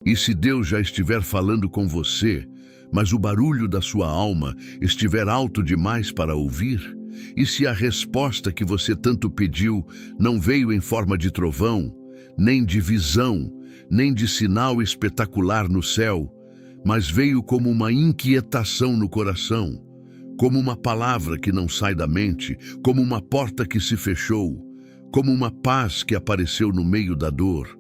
E se Deus já estiver falando com você, mas o barulho da sua alma estiver alto demais para ouvir? E se a resposta que você tanto pediu não veio em forma de trovão, nem de visão, nem de sinal espetacular no céu, mas veio como uma inquietação no coração, como uma palavra que não sai da mente, como uma porta que se fechou, como uma paz que apareceu no meio da dor,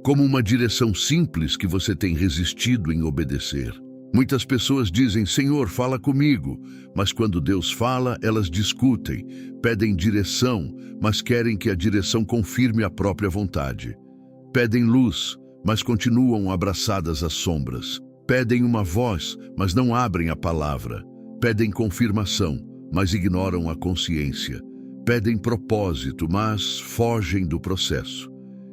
como uma direção simples que você tem resistido em obedecer? Muitas pessoas dizem: Senhor, fala comigo, mas quando Deus fala, elas discutem, pedem direção, mas querem que a direção confirme a própria vontade. Pedem luz, mas continuam abraçadas às sombras. Pedem uma voz, mas não abrem a palavra. Pedem confirmação, mas ignoram a consciência. Pedem propósito, mas fogem do processo.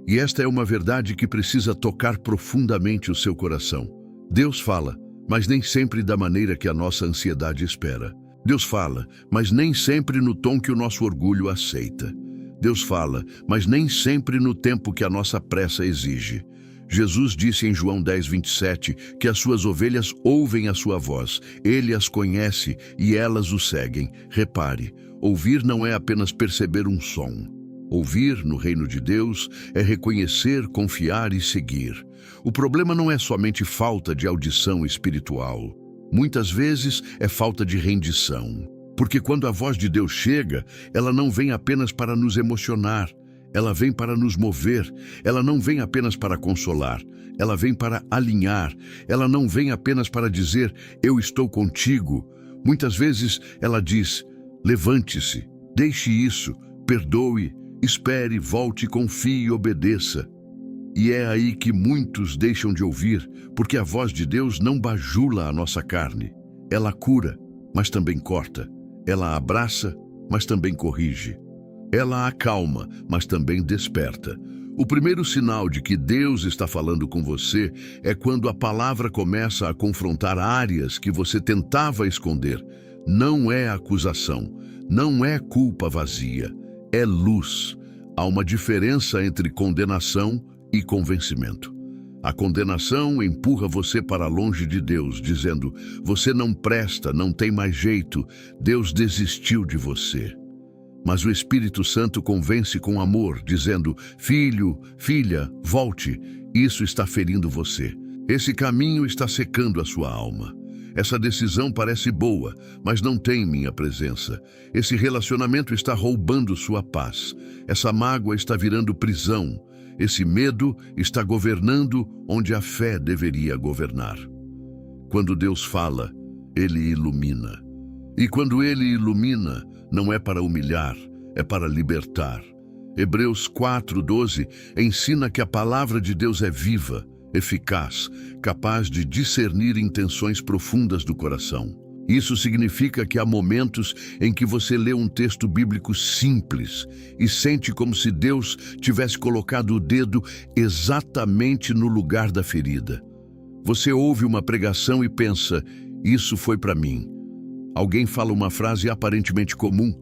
E esta é uma verdade que precisa tocar profundamente o seu coração. Deus fala, mas nem sempre da maneira que a nossa ansiedade espera. Deus fala, mas nem sempre no tom que o nosso orgulho aceita. Deus fala, mas nem sempre no tempo que a nossa pressa exige. Jesus disse em João 10:27 que as suas ovelhas ouvem a sua voz, ele as conhece e elas o seguem. Repare, ouvir não é apenas perceber um som. Ouvir, no reino de Deus, é reconhecer, confiar e seguir. O problema não é somente falta de audição espiritual. Muitas vezes é falta de rendição. Porque quando a voz de Deus chega, ela não vem apenas para nos emocionar, ela vem para nos mover, ela não vem apenas para consolar, ela vem para alinhar, ela não vem apenas para dizer, eu estou contigo. Muitas vezes ela diz, levante-se, deixe isso, perdoe, espere, volte, confie e obedeça. E é aí que muitos deixam de ouvir, porque a voz de Deus não bajula a nossa carne. Ela cura, mas também corta. Ela abraça, mas também corrige. Ela acalma, mas também desperta. O primeiro sinal de que Deus está falando com você é quando a palavra começa a confrontar áreas que você tentava esconder. Não é acusação, não é culpa vazia, é luz. Há uma diferença entre condenação e convencimento. A condenação empurra você para longe de Deus, dizendo, você não presta, não tem mais jeito, Deus desistiu de você. Mas o Espírito Santo convence com amor, dizendo, filho, filha, volte, isso está ferindo você. Esse caminho está secando a sua alma. Essa decisão parece boa, mas não tem minha presença. Esse relacionamento está roubando sua paz. Essa mágoa está virando prisão. Esse medo está governando onde a fé deveria governar. Quando Deus fala, Ele ilumina. E quando Ele ilumina, não é para humilhar, é para libertar. Hebreus 4:12 ensina que a palavra de Deus é viva, eficaz, capaz de discernir intenções profundas do coração. Isso significa que há momentos em que você lê um texto bíblico simples e sente como se Deus tivesse colocado o dedo exatamente no lugar da ferida. Você ouve uma pregação e pensa, isso foi para mim. Alguém fala uma frase aparentemente comum,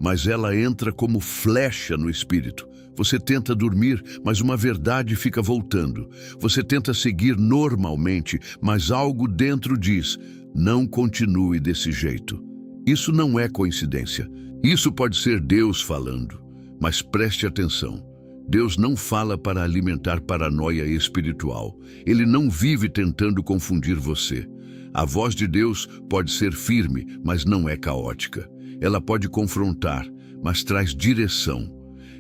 mas ela entra como flecha no espírito. Você tenta dormir, mas uma verdade fica voltando. Você tenta seguir normalmente, mas algo dentro diz, não continue desse jeito. Isso não é coincidência. Isso pode ser Deus falando. Mas preste atenção. Deus não fala para alimentar paranoia espiritual. Ele não vive tentando confundir você. A voz de Deus pode ser firme, mas não é caótica. Ela pode confrontar, mas traz direção.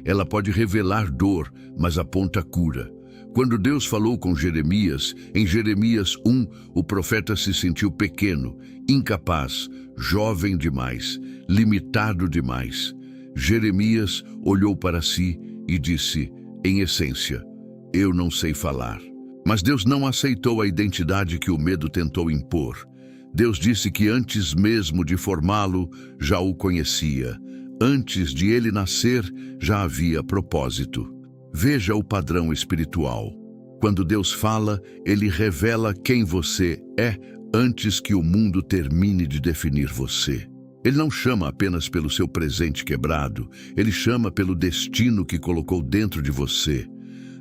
Ela pode revelar dor, mas aponta cura. Quando Deus falou com Jeremias, em Jeremias 1, o profeta se sentiu pequeno, incapaz, jovem demais, limitado demais. Jeremias olhou para si e disse, em essência, eu não sei falar. Mas Deus não aceitou a identidade que o medo tentou impor. Deus disse que antes mesmo de formá-lo, já o conhecia. Antes de ele nascer, já havia propósito. Veja o padrão espiritual. Quando Deus fala, ele revela quem você é antes que o mundo termine de definir você. Ele não chama apenas pelo seu presente quebrado, ele chama pelo destino que colocou dentro de você.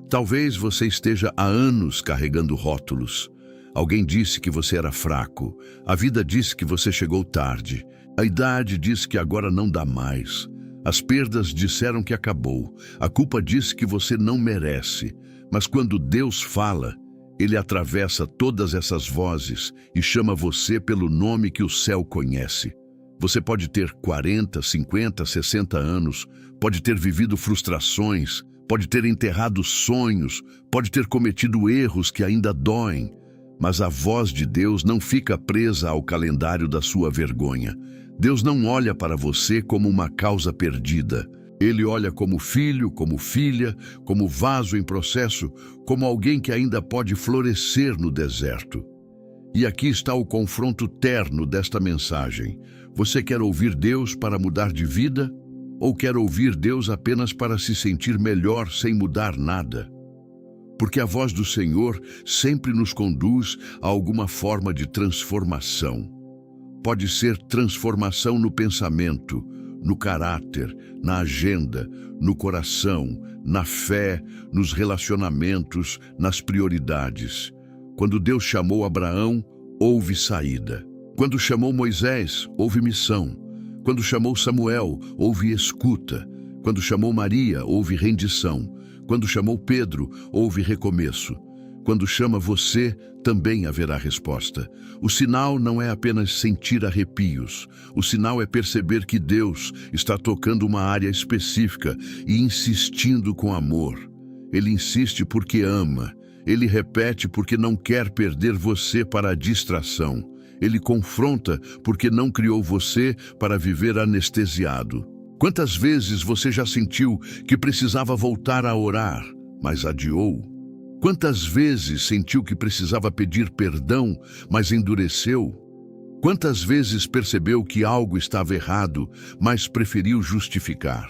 Talvez você esteja há anos carregando rótulos. Alguém disse que você era fraco. A vida disse que você chegou tarde. A idade disse que agora não dá mais. As perdas disseram que acabou. A culpa disse que você não merece. Mas quando Deus fala, Ele atravessa todas essas vozes e chama você pelo nome que o céu conhece. Você pode ter 40, 50, 60 anos, pode ter vivido frustrações, pode ter enterrado sonhos, pode ter cometido erros que ainda doem. Mas a voz de Deus não fica presa ao calendário da sua vergonha. Deus não olha para você como uma causa perdida. Ele olha como filho, como filha, como vaso em processo, como alguém que ainda pode florescer no deserto. E aqui está o confronto terno desta mensagem. Você quer ouvir Deus para mudar de vida? Ou quer ouvir Deus apenas para se sentir melhor sem mudar nada? Porque a voz do Senhor sempre nos conduz a alguma forma de transformação. Pode ser transformação no pensamento, no caráter, na agenda, no coração, na fé, nos relacionamentos, nas prioridades. Quando Deus chamou Abraão, houve saída. Quando chamou Moisés, houve missão. Quando chamou Samuel, houve escuta. Quando chamou Maria, houve rendição. Quando chamou Pedro, houve recomeço. Quando chama você, também haverá resposta. O sinal não é apenas sentir arrepios. O sinal é perceber que Deus está tocando uma área específica e insistindo com amor. Ele insiste porque ama. Ele repete porque não quer perder você para a distração. Ele confronta porque não criou você para viver anestesiado. Quantas vezes você já sentiu que precisava voltar a orar, mas adiou? Quantas vezes sentiu que precisava pedir perdão, mas endureceu? Quantas vezes percebeu que algo estava errado, mas preferiu justificar?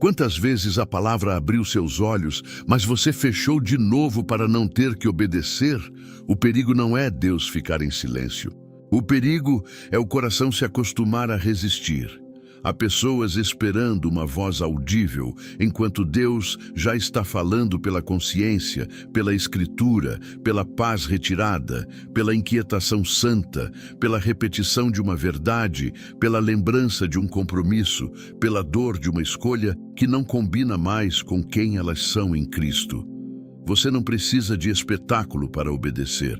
Quantas vezes a palavra abriu seus olhos, mas você fechou de novo para não ter que obedecer? O perigo não é Deus ficar em silêncio. O perigo é o coração se acostumar a resistir. Há pessoas esperando uma voz audível, enquanto Deus já está falando pela consciência, pela escritura, pela paz retirada, pela inquietação santa, pela repetição de uma verdade, pela lembrança de um compromisso, pela dor de uma escolha que não combina mais com quem elas são em Cristo. Você não precisa de espetáculo para obedecer.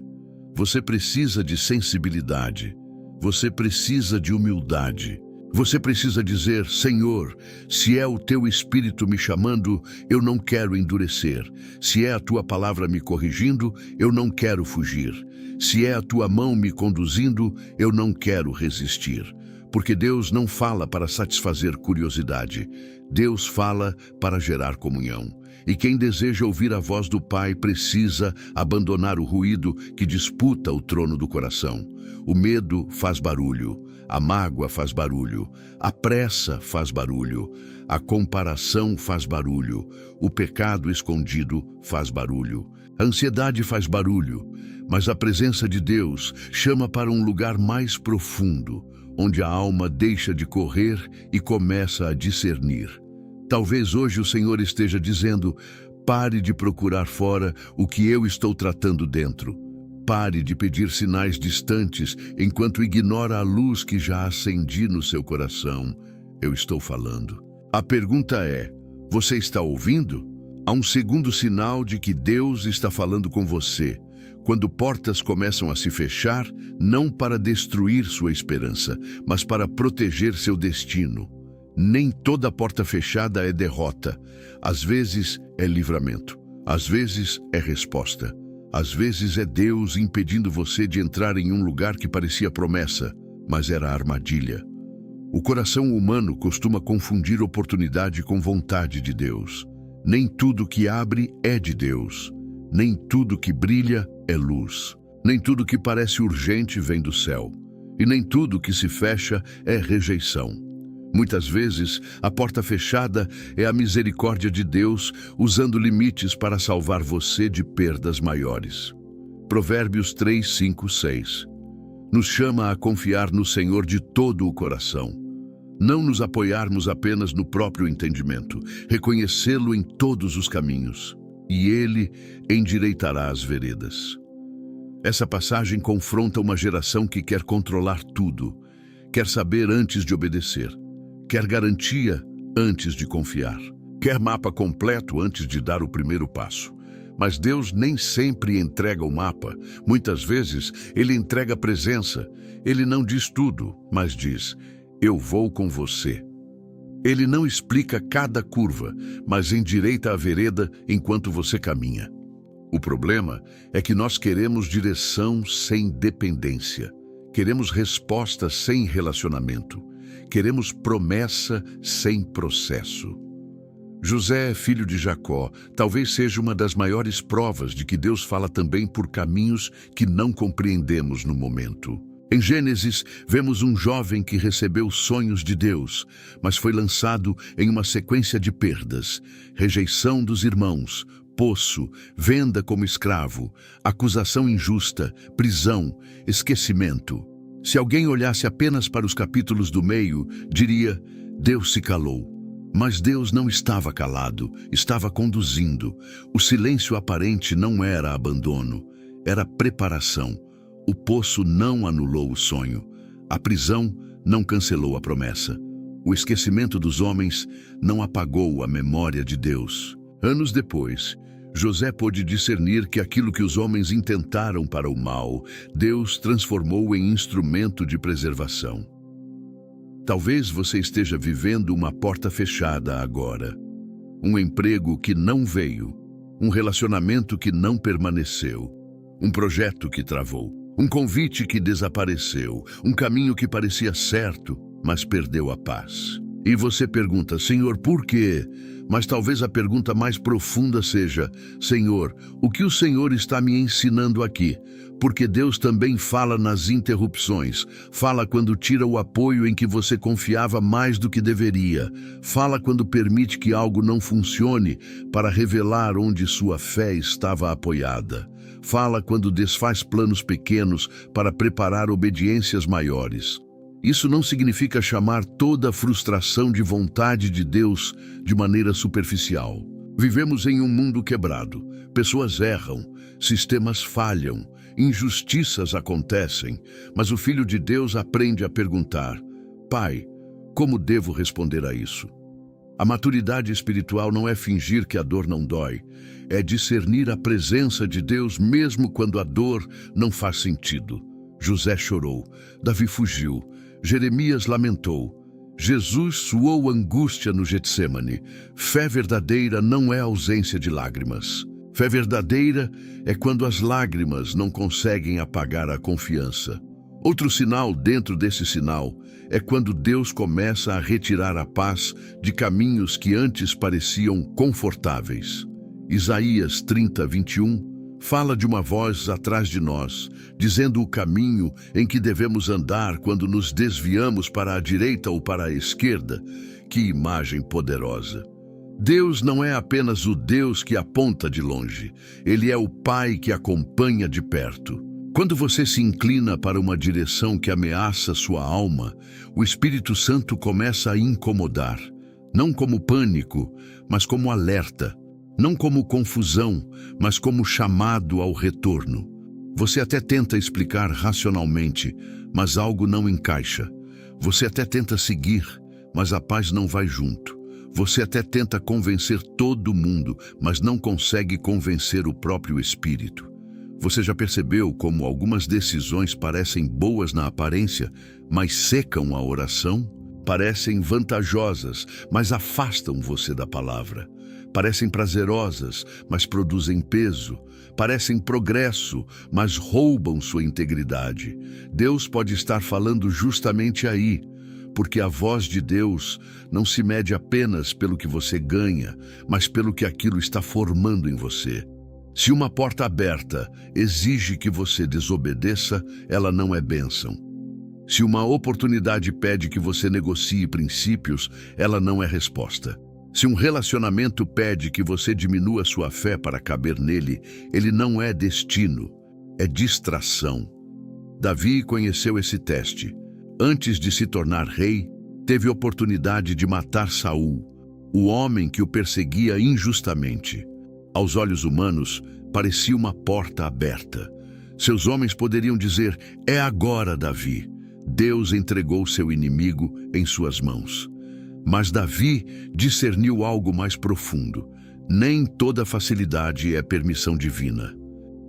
Você precisa de sensibilidade. Você precisa de humildade. Você precisa dizer: Senhor, se é o teu Espírito me chamando, eu não quero endurecer. Se é a tua palavra me corrigindo, eu não quero fugir. Se é a tua mão me conduzindo, eu não quero resistir. Porque Deus não fala para satisfazer curiosidade. Deus fala para gerar comunhão. E quem deseja ouvir a voz do Pai precisa abandonar o ruído que disputa o trono do coração. O medo faz barulho, a mágoa faz barulho, a pressa faz barulho, a comparação faz barulho, o pecado escondido faz barulho, a ansiedade faz barulho, mas a presença de Deus chama para um lugar mais profundo, onde a alma deixa de correr e começa a discernir. Talvez hoje o Senhor esteja dizendo: pare de procurar fora o que eu estou tratando dentro. Pare de pedir sinais distantes enquanto ignora a luz que já acendi no seu coração. Eu estou falando. A pergunta é: você está ouvindo? Há um segundo sinal de que Deus está falando com você. Quando portas começam a se fechar, não para destruir sua esperança, mas para proteger seu destino. Nem toda porta fechada é derrota. Às vezes é livramento. Às vezes é resposta. Às vezes é Deus impedindo você de entrar em um lugar que parecia promessa, mas era armadilha. O coração humano costuma confundir oportunidade com vontade de Deus. Nem tudo que abre é de Deus. Nem tudo que brilha é luz. Nem tudo que parece urgente vem do céu. E nem tudo que se fecha é rejeição. Muitas vezes, a porta fechada é a misericórdia de Deus usando limites para salvar você de perdas maiores. Provérbios 3, 5, 6. Nos chama a confiar no Senhor de todo o coração. Não nos apoiarmos apenas no próprio entendimento, reconhecê-lo em todos os caminhos. e ele endireitará as veredas. Essa passagem confronta uma geração que quer controlar tudo, quer saber antes de obedecer, quer garantia antes de confiar, quer mapa completo antes de dar o primeiro passo. Mas Deus nem sempre entrega o mapa. Muitas vezes, Ele entrega a presença. Ele não diz tudo, mas diz: eu vou com você. Ele não explica cada curva, mas endireita a vereda enquanto você caminha. O problema é que nós queremos direção sem dependência. Queremos resposta sem relacionamento. Queremos promessa sem processo. José, filho de Jacó, talvez seja uma das maiores provas de que Deus fala também por caminhos que não compreendemos no momento. Em Gênesis, vemos um jovem que recebeu sonhos de Deus, mas foi lançado em uma sequência de perdas: rejeição dos irmãos, poço, venda como escravo, acusação injusta, prisão, esquecimento. Se alguém olhasse apenas para os capítulos do meio, diria: Deus se calou. Mas Deus não estava calado, estava conduzindo. O silêncio aparente não era abandono, era preparação. O poço não anulou o sonho. A prisão não cancelou a promessa. O esquecimento dos homens não apagou a memória de Deus. Anos depois, José pôde discernir que aquilo que os homens intentaram para o mal, Deus transformou em instrumento de preservação. Talvez você esteja vivendo uma porta fechada agora. Um emprego que não veio. Um relacionamento que não permaneceu. Um projeto que travou. Um convite que desapareceu. Um caminho que parecia certo, mas perdeu a paz. E você pergunta: Senhor, por quê? Mas talvez a pergunta mais profunda seja: Senhor, o que o Senhor está me ensinando aqui? Porque Deus também fala nas interrupções, fala quando tira o apoio em que você confiava mais do que deveria, fala quando permite que algo não funcione para revelar onde sua fé estava apoiada, fala quando desfaz planos pequenos para preparar obediências maiores. Isso não significa chamar toda a frustração de vontade de Deus de maneira superficial. Vivemos em um mundo quebrado. Pessoas erram, sistemas falham, injustiças acontecem, mas o Filho de Deus aprende a perguntar: Pai, como devo responder a isso? A maturidade espiritual não é fingir que a dor não dói, é discernir a presença de Deus mesmo quando a dor não faz sentido. José chorou, Davi fugiu, Jeremias lamentou, Jesus suou angústia no Getsêmani. Fé verdadeira não é ausência de lágrimas. Fé verdadeira é quando as lágrimas não conseguem apagar a confiança. Outro sinal dentro desse sinal é quando Deus começa a retirar a paz de caminhos que antes pareciam confortáveis. Isaías 30:21 fala de uma voz atrás de nós, dizendo o caminho em que devemos andar quando nos desviamos para a direita ou para a esquerda. Que imagem poderosa! Deus não é apenas o Deus que aponta de longe, Ele é o Pai que acompanha de perto. Quando você se inclina para uma direção que ameaça sua alma, o Espírito Santo começa a incomodar, não como pânico, mas como alerta. Não como confusão, mas como chamado ao retorno. Você até tenta explicar racionalmente, mas algo não encaixa. Você até tenta seguir, mas a paz não vai junto. Você até tenta convencer todo mundo, mas não consegue convencer o próprio espírito. Você já percebeu como algumas decisões parecem boas na aparência, mas secam a oração? Parecem vantajosas, mas afastam você da palavra. Parecem prazerosas, mas produzem peso. Parecem progresso, mas roubam sua integridade. Deus pode estar falando justamente aí, porque a voz de Deus não se mede apenas pelo que você ganha, mas pelo que aquilo está formando em você. Se uma porta aberta exige que você desobedeça, ela não é bênção. Se uma oportunidade pede que você negocie princípios, ela não é resposta. Se um relacionamento pede que você diminua sua fé para caber nele, ele não é destino, é distração. Davi conheceu esse teste. Antes de se tornar rei, teve oportunidade de matar Saul, o homem que o perseguia injustamente. Aos olhos humanos, parecia uma porta aberta. Seus homens poderiam dizer: é agora, Davi. Deus entregou seu inimigo em suas mãos. Mas Davi discerniu algo mais profundo. Nem toda facilidade é permissão divina.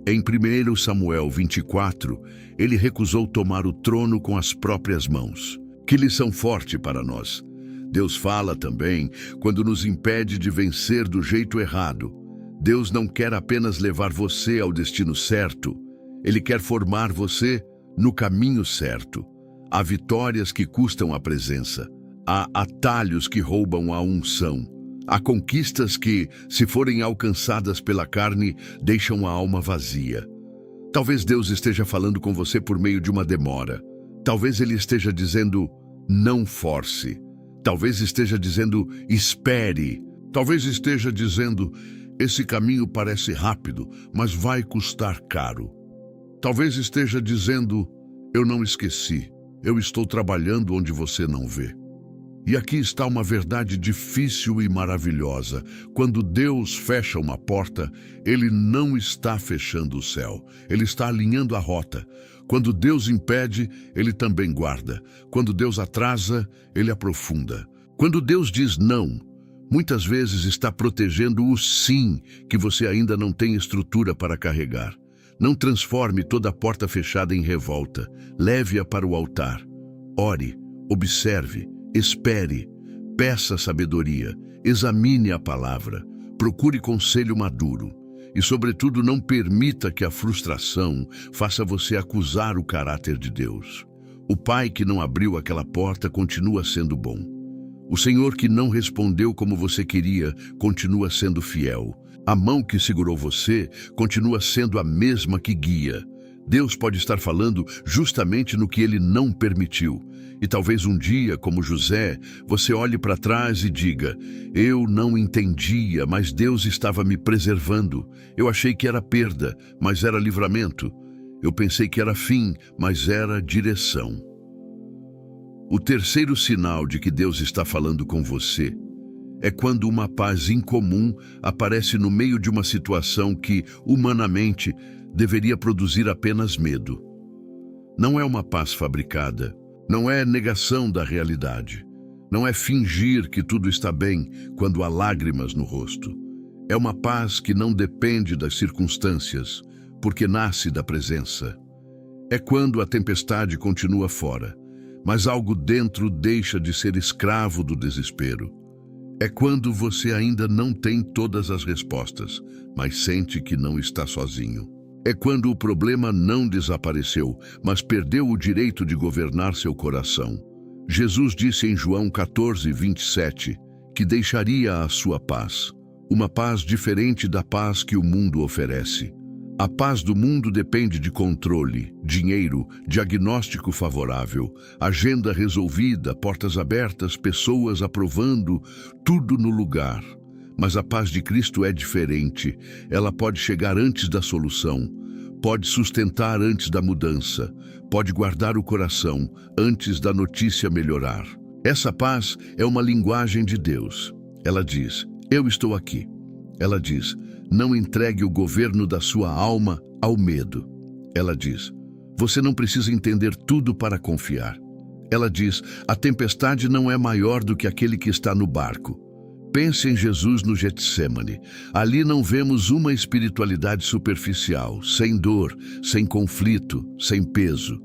Em 1 Samuel 24, ele recusou tomar o trono com as próprias mãos. Que lição forte para nós! Deus fala também quando nos impede de vencer do jeito errado. Deus não quer apenas levar você ao destino certo, Ele quer formar você no caminho certo. Há vitórias que custam a presença. Há atalhos que roubam a unção. Há conquistas que, se forem alcançadas pela carne, deixam a alma vazia. Talvez Deus esteja falando com você por meio de uma demora. Talvez Ele esteja dizendo: não force. Talvez esteja dizendo: espere. Talvez esteja dizendo: esse caminho parece rápido, mas vai custar caro. Talvez esteja dizendo: eu não esqueci. Eu estou trabalhando onde você não vê. E aqui está uma verdade difícil e maravilhosa. Quando Deus fecha uma porta, Ele não está fechando o céu. Ele está alinhando a rota. Quando Deus impede, Ele também guarda. Quando Deus atrasa, Ele aprofunda. Quando Deus diz não, muitas vezes está protegendo o sim que você ainda não tem estrutura para carregar. Não transforme toda a porta fechada em revolta. Leve-a para o altar. Ore, observe, espere, peça sabedoria, examine a palavra, procure conselho maduro e, sobretudo, não permita que a frustração faça você acusar o caráter de Deus. O pai que não abriu aquela porta continua sendo bom. O Senhor que não respondeu como você queria continua sendo fiel. A mão que segurou você continua sendo a mesma que guia. Deus pode estar falando justamente no que Ele não permitiu. E talvez um dia, como José, você olhe para trás e diga: eu não entendia, mas Deus estava me preservando. Eu achei que era perda, mas era livramento. Eu pensei que era fim, mas era direção. O terceiro sinal de que Deus está falando com você é quando uma paz incomum aparece no meio de uma situação que, humanamente, deveria produzir apenas medo. Não é uma paz fabricada, não é negação da realidade, não é fingir que tudo está bem quando há lágrimas no rosto. É uma paz que não depende das circunstâncias, porque nasce da presença. É quando a tempestade continua fora, mas algo dentro deixa de ser escravo do desespero. É quando você ainda não tem todas as respostas, mas sente que não está sozinho. É quando o problema não desapareceu, mas perdeu o direito de governar seu coração. Jesus disse em João 14:27 que deixaria a sua paz, uma paz diferente da paz que o mundo oferece. A paz do mundo depende de controle, dinheiro, diagnóstico favorável, agenda resolvida, portas abertas, pessoas aprovando, tudo no lugar. Mas a paz de Cristo é diferente. Ela pode chegar antes da solução, pode sustentar antes da mudança, pode guardar o coração antes da notícia melhorar. Essa paz é uma linguagem de Deus. Ela diz: eu estou aqui. Ela diz: não entregue o governo da sua alma ao medo. Ela diz: você não precisa entender tudo para confiar. Ela diz: a tempestade não é maior do que aquele que está no barco. Pense em Jesus no Getsêmani. Ali não vemos uma espiritualidade superficial, sem dor, sem conflito, sem peso.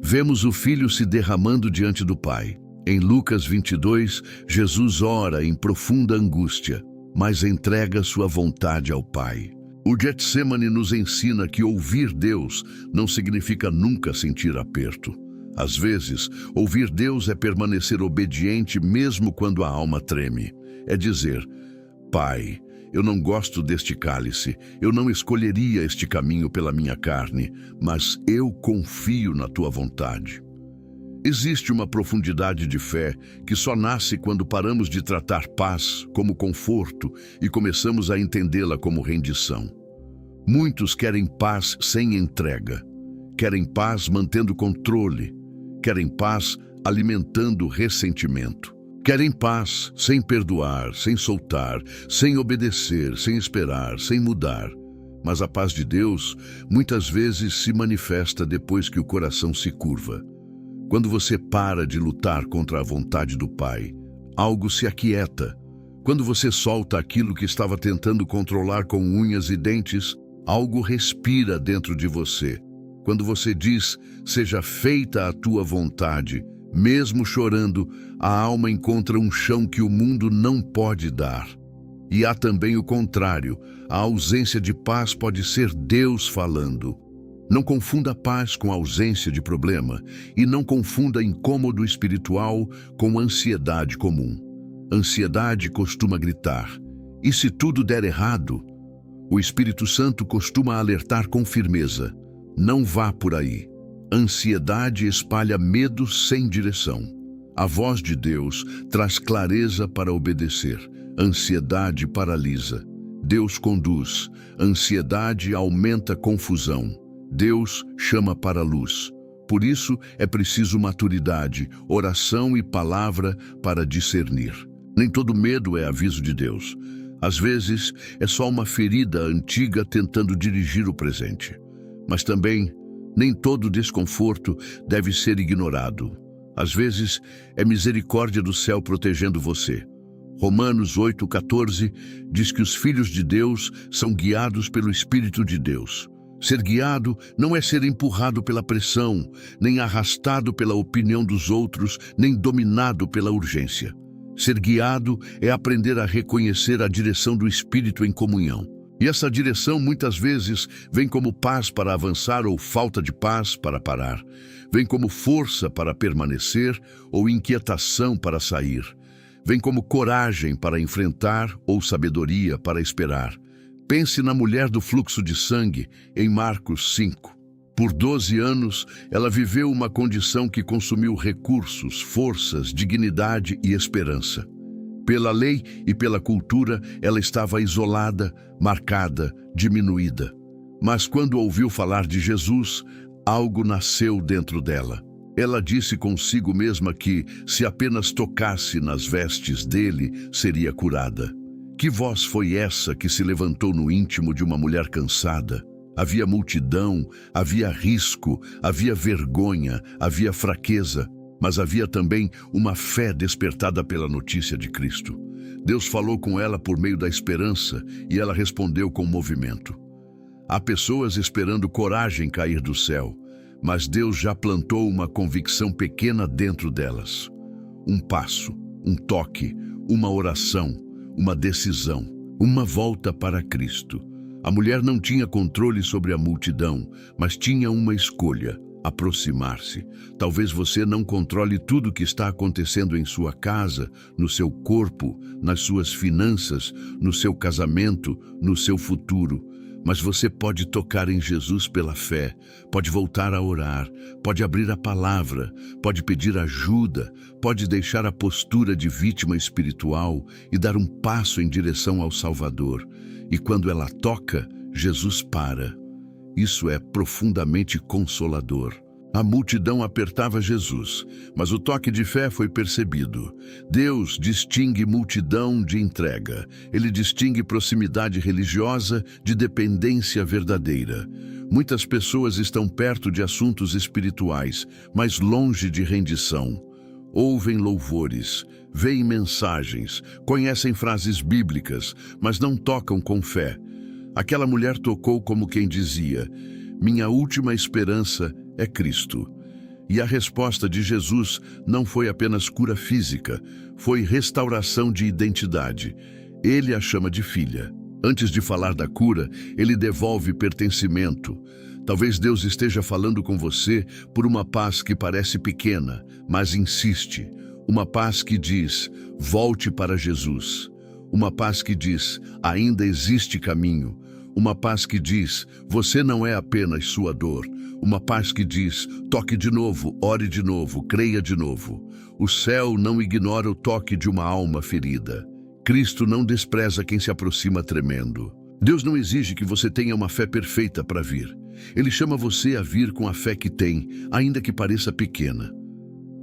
Vemos o Filho se derramando diante do Pai. Em Lucas 22, Jesus ora em profunda angústia, mas entrega sua vontade ao Pai. O Getsêmani nos ensina que ouvir Deus não significa nunca sentir aperto. Às vezes, ouvir Deus é permanecer obediente mesmo quando a alma treme. É dizer: Pai, eu não gosto deste cálice, eu não escolheria este caminho pela minha carne, mas eu confio na tua vontade. Existe uma profundidade de fé que só nasce quando paramos de tratar paz como conforto e começamos a entendê-la como rendição. Muitos querem paz sem entrega, querem paz mantendo controle, querem paz alimentando ressentimento, Querem paz, sem perdoar, sem soltar, sem obedecer, sem esperar, sem mudar. Mas a paz de Deus muitas vezes se manifesta depois que o coração se curva. Quando você para de lutar contra a vontade do Pai, algo se aquieta. Quando você solta aquilo que estava tentando controlar com unhas e dentes, algo respira dentro de você. Quando você diz, seja feita a tua vontade, mesmo chorando, a alma encontra um chão que o mundo não pode dar. E há também o contrário, a ausência de paz pode ser Deus falando. Não confunda paz com ausência de problema e não confunda incômodo espiritual com ansiedade comum. Ansiedade costuma gritar, e se tudo der errado? O Espírito Santo costuma alertar com firmeza, não vá por aí. Ansiedade espalha medo sem direção. A voz de Deus traz clareza para obedecer. Ansiedade paralisa. Deus conduz. Ansiedade aumenta confusão. Deus chama para a luz. Por isso é preciso maturidade, oração e palavra para discernir. Nem todo medo é aviso de Deus. Às vezes é só uma ferida antiga tentando dirigir o presente. Mas também nem todo desconforto deve ser ignorado. Às vezes é misericórdia do céu protegendo você. Romanos 8,14 diz que os filhos de Deus são guiados pelo Espírito de Deus. Ser guiado não é ser empurrado pela pressão, nem arrastado pela opinião dos outros, nem dominado pela urgência. Ser guiado é aprender a reconhecer a direção do Espírito em comunhão. E essa direção muitas vezes vem como paz para avançar ou falta de paz para parar. Vem como força para permanecer ou inquietação para sair. Vem como coragem para enfrentar ou sabedoria para esperar. Pense na mulher do fluxo de sangue em Marcos 5. Por 12 anos, ela viveu uma condição que consumiu recursos, forças, dignidade e esperança. Pela lei e pela cultura, ela estava isolada, marcada, diminuída. Mas quando ouviu falar de Jesus, algo nasceu dentro dela. Ela disse consigo mesma que, se apenas tocasse nas vestes dele, seria curada. Que voz foi essa que se levantou no íntimo de uma mulher cansada? Havia multidão, havia risco, havia vergonha, havia fraqueza. Mas havia também uma fé despertada pela notícia de Cristo. Deus falou com ela por meio da esperança e ela respondeu com movimento. Há pessoas esperando coragem cair do céu, mas Deus já plantou uma convicção pequena dentro delas. Um passo, um toque, uma oração, uma decisão, uma volta para Cristo. A mulher não tinha controle sobre a multidão, mas tinha uma escolha: aproximar-se. Talvez você não controle tudo o que está acontecendo em sua casa, no seu corpo, nas suas finanças, no seu casamento, no seu futuro. Mas você pode tocar em Jesus pela fé, pode voltar a orar, pode abrir a palavra, pode pedir ajuda, pode deixar a postura de vítima espiritual e dar um passo em direção ao Salvador. E quando ela toca, Jesus para. Isso é profundamente consolador. A multidão apertava Jesus, mas o toque de fé foi percebido. Deus distingue multidão de entrega. Ele distingue proximidade religiosa de dependência verdadeira. Muitas pessoas estão perto de assuntos espirituais, mas longe de rendição. Ouvem louvores, veem mensagens, conhecem frases bíblicas, mas não tocam com fé. Aquela mulher tocou como quem dizia: minha última esperança é Cristo. E a resposta de Jesus não foi apenas cura física, foi restauração de identidade. Ele a chama de filha. Antes de falar da cura, ele devolve pertencimento. Talvez Deus esteja falando com você por uma paz que parece pequena, mas insiste. Uma paz que diz: volte para Jesus. Uma paz que diz: ainda existe caminho. Uma paz que diz: você não é apenas sua dor. Uma paz que diz: toque de novo, ore de novo, creia de novo. O céu não ignora o toque de uma alma ferida. Cristo não despreza quem se aproxima tremendo. Deus não exige que você tenha uma fé perfeita para vir. Ele chama você a vir com a fé que tem, ainda que pareça pequena.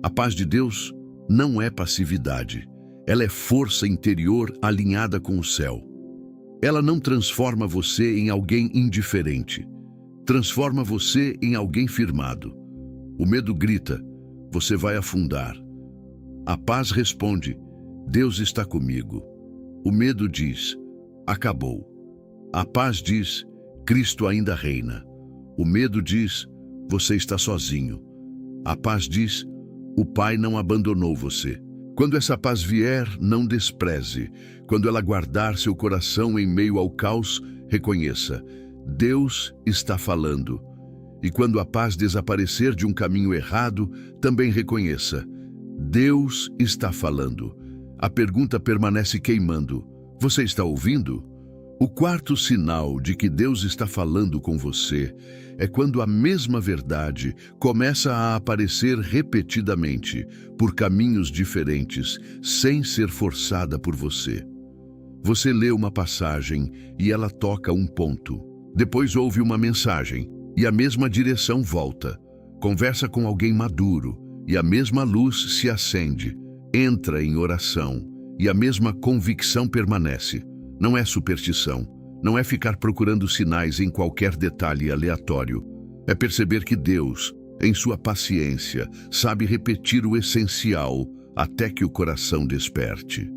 A paz de Deus não é passividade, Ela é força interior alinhada com o céu. Ela não transforma você em alguém indiferente. Transforma você em alguém firmado. O medo grita, você vai afundar. A paz responde, Deus está comigo. O medo diz, acabou. A paz diz, Cristo ainda reina. O medo diz, você está sozinho. A paz diz, o Pai não abandonou você. Quando essa paz vier, não despreze. Quando ela guardar seu coração em meio ao caos, reconheça, Deus está falando. E quando a paz desaparecer de um caminho errado, também reconheça, Deus está falando. A pergunta permanece queimando. Você está ouvindo? O quarto sinal de que Deus está falando com você é quando a mesma verdade começa a aparecer repetidamente, por caminhos diferentes, sem ser forçada por você. Você lê uma passagem e ela toca um ponto. Depois ouve uma mensagem e a mesma direção volta. Conversa com alguém maduro e a mesma luz se acende. Entra em oração e a mesma convicção permanece. Não é superstição, não é ficar procurando sinais em qualquer detalhe aleatório. É perceber que Deus, em sua paciência, sabe repetir o essencial até que o coração desperte.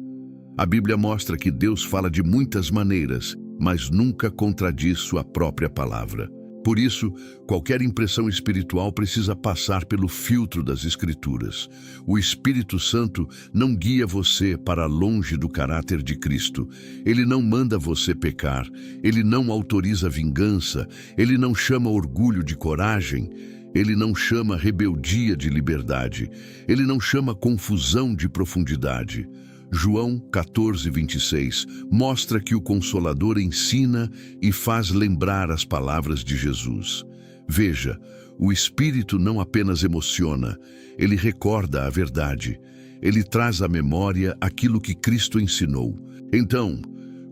A Bíblia mostra que Deus fala de muitas maneiras, mas nunca contradiz sua própria palavra. Por isso, qualquer impressão espiritual precisa passar pelo filtro das Escrituras. O Espírito Santo não guia você para longe do caráter de Cristo. Ele não manda você pecar. Ele não autoriza vingança. Ele não chama orgulho de coragem. Ele não chama rebeldia de liberdade. Ele não chama confusão de profundidade. João 14:26 mostra que o Consolador ensina e faz lembrar as palavras de Jesus. Veja, o Espírito não apenas emociona, ele recorda a verdade. Ele traz à memória aquilo que Cristo ensinou. Então,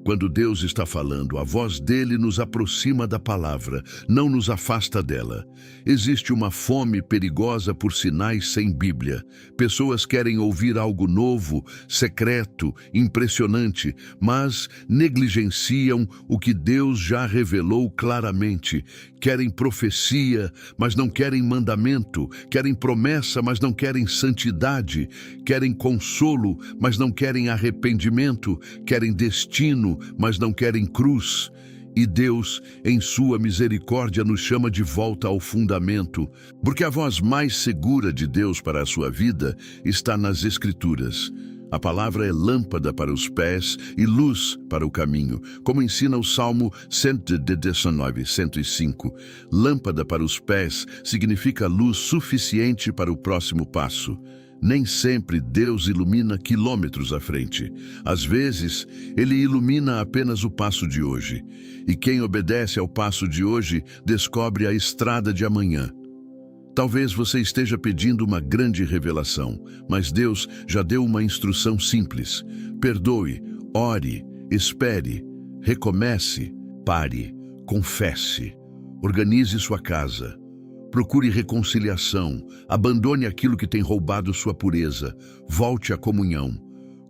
quando Deus está falando, a voz dele nos aproxima da palavra, não nos afasta dela. Existe uma fome perigosa por sinais sem Bíblia. Pessoas querem ouvir algo novo, secreto, impressionante, mas negligenciam o que Deus já revelou claramente. Querem profecia, mas não querem mandamento. Querem promessa, mas não querem santidade. Querem consolo, mas não querem arrependimento. Querem destino, mas não querem cruz. E Deus, em sua misericórdia, nos chama de volta ao fundamento, porque a voz mais segura de Deus para a sua vida está nas Escrituras. A palavra é lâmpada para os pés e luz para o caminho, como ensina o Salmo 119:105. Lâmpada para os pés significa luz suficiente para o próximo passo. Nem sempre Deus ilumina quilômetros à frente. Às vezes, Ele ilumina apenas o passo de hoje. E quem obedece ao passo de hoje descobre a estrada de amanhã. Talvez você esteja pedindo uma grande revelação, mas Deus já deu uma instrução simples. Perdoe, ore, espere, recomece, pare, confesse, organize sua casa. Procure reconciliação, abandone aquilo que tem roubado sua pureza, volte à comunhão,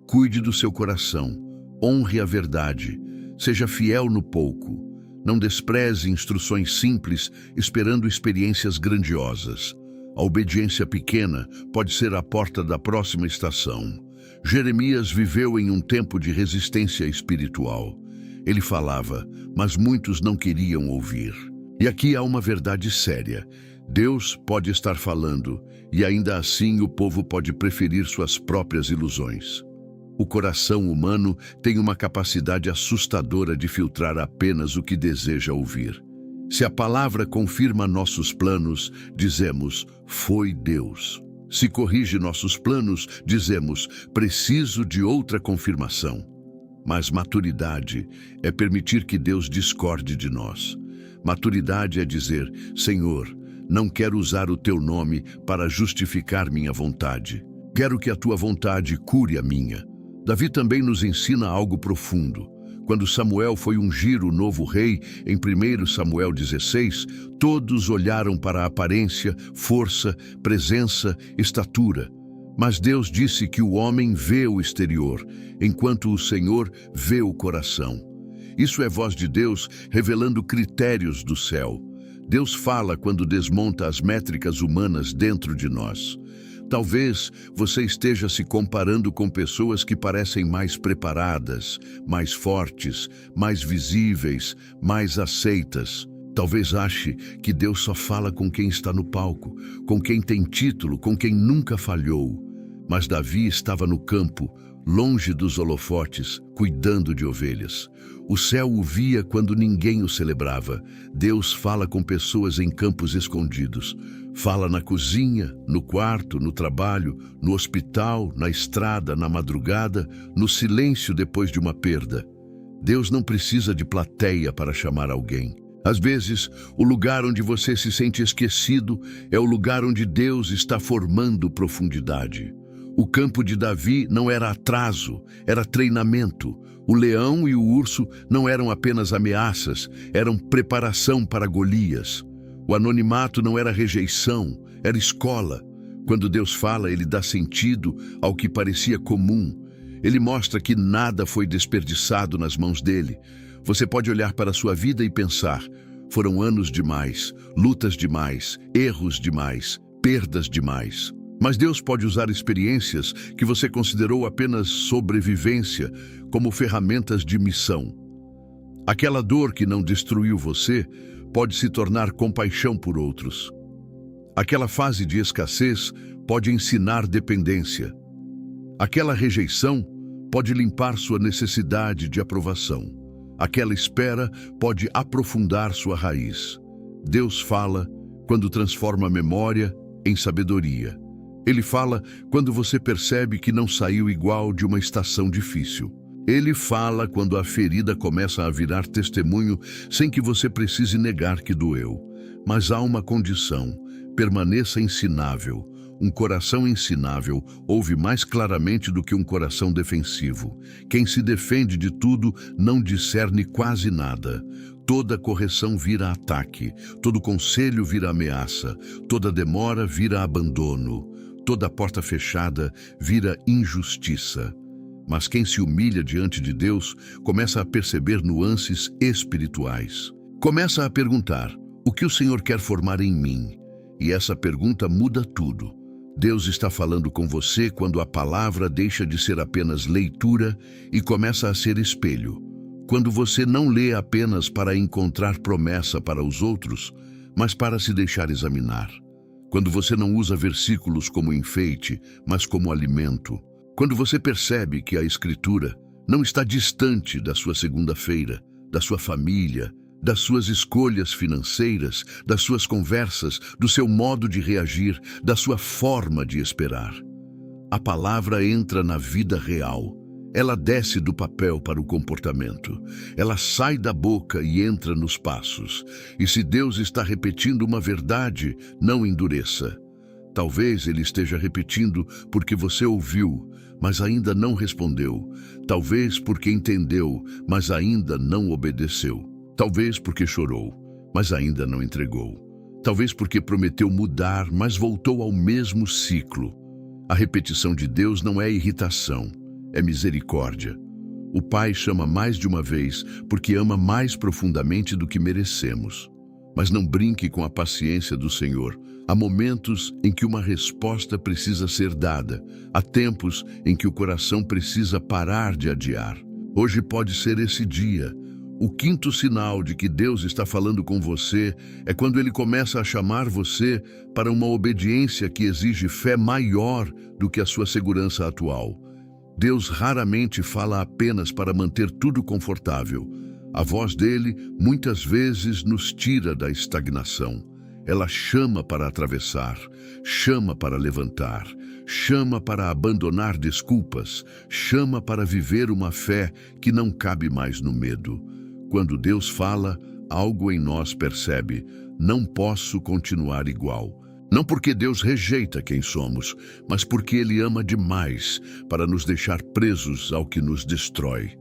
cuide do seu coração, honre a verdade, seja fiel no pouco, não despreze instruções simples esperando experiências grandiosas. A obediência pequena pode ser a porta da próxima estação. Jeremias viveu em um tempo de resistência espiritual. Ele falava, mas muitos não queriam ouvir. E aqui há uma verdade séria. Deus pode estar falando, e ainda assim o povo pode preferir suas próprias ilusões. O coração humano tem uma capacidade assustadora de filtrar apenas o que deseja ouvir. Se a palavra confirma nossos planos, dizemos, foi Deus. Se corrige nossos planos, dizemos, preciso de outra confirmação. Mas maturidade é permitir que Deus discorde de nós. Maturidade é dizer, Senhor, não quero usar o teu nome para justificar minha vontade. Quero que a tua vontade cure a minha. Davi também nos ensina algo profundo. Quando Samuel foi ungir o novo rei, em 1 Samuel 16, todos olharam para a aparência, força, presença, estatura. Mas Deus disse que o homem vê o exterior, enquanto o Senhor vê o coração. Isso é voz de Deus revelando critérios do céu. Deus fala quando desmonta as métricas humanas dentro de nós. Talvez você esteja se comparando com pessoas que parecem mais preparadas, mais fortes, mais visíveis, mais aceitas. Talvez ache que Deus só fala com quem está no palco, com quem tem título, com quem nunca falhou. Mas Davi estava no campo, longe dos holofotes, cuidando de ovelhas. O céu o via quando ninguém o celebrava. Deus fala com pessoas em campos escondidos. Fala na cozinha, no quarto, no trabalho, no hospital, na estrada, na madrugada, no silêncio depois de uma perda. Deus não precisa de plateia para chamar alguém. Às vezes, o lugar onde você se sente esquecido é o lugar onde Deus está formando profundidade. O campo de Davi não era atraso, era treinamento. O leão e o urso não eram apenas ameaças, eram preparação para Golias. O anonimato não era rejeição, era escola. Quando Deus fala, ele dá sentido ao que parecia comum. Ele mostra que nada foi desperdiçado nas mãos dele. Você pode olhar para a sua vida e pensar: foram anos demais, lutas demais, erros demais, perdas demais. Mas Deus pode usar experiências que você considerou apenas sobrevivência como ferramentas de missão. Aquela dor que não destruiu você pode se tornar compaixão por outros. Aquela fase de escassez pode ensinar dependência. Aquela rejeição pode limpar sua necessidade de aprovação. Aquela espera pode aprofundar sua raiz. Deus fala quando transforma a memória em sabedoria. Ele fala quando você percebe que não saiu igual de uma estação difícil. Ele fala quando a ferida começa a virar testemunho sem que você precise negar que doeu. Mas há uma condição: permaneça ensinável. Um coração ensinável ouve mais claramente do que um coração defensivo. Quem se defende de tudo não discerne quase nada. Toda correção vira ataque, todo conselho vira ameaça, toda demora vira abandono, toda porta fechada vira injustiça. Mas quem se humilha diante de Deus começa a perceber nuances espirituais. Começa a perguntar: o que o Senhor quer formar em mim? E essa pergunta muda tudo. Deus está falando com você quando a palavra deixa de ser apenas leitura e começa a ser espelho. Quando você não lê apenas para encontrar promessa para os outros, mas para se deixar examinar. Quando você não usa versículos como enfeite, mas como alimento. Quando você percebe que a Escritura não está distante da sua segunda-feira, da sua família, das suas escolhas financeiras, das suas conversas, do seu modo de reagir, da sua forma de esperar. A palavra entra na vida real. Ela desce do papel para o comportamento. Ela sai da boca e entra nos passos. E se Deus está repetindo uma verdade, não endureça. Talvez Ele esteja repetindo porque você ouviu, mas ainda não respondeu. Talvez porque entendeu, mas ainda não obedeceu. Talvez porque chorou, mas ainda não entregou. Talvez porque prometeu mudar, mas voltou ao mesmo ciclo. A repetição de Deus não é irritação, é misericórdia. O Pai chama mais de uma vez porque ama mais profundamente do que merecemos. Mas não brinque com a paciência do Senhor. Há momentos em que uma resposta precisa ser dada. Há tempos em que o coração precisa parar de adiar. Hoje pode ser esse dia. O quinto sinal de que Deus está falando com você é quando Ele começa a chamar você para uma obediência que exige fé maior do que a sua segurança atual. Deus raramente fala apenas para manter tudo confortável. A voz dele muitas vezes nos tira da estagnação. Ela chama para atravessar, chama para levantar, chama para abandonar desculpas, chama para viver uma fé que não cabe mais no medo. Quando Deus fala, algo em nós percebe: não posso continuar igual. Não porque Deus rejeita quem somos, mas porque Ele ama demais para nos deixar presos ao que nos destrói.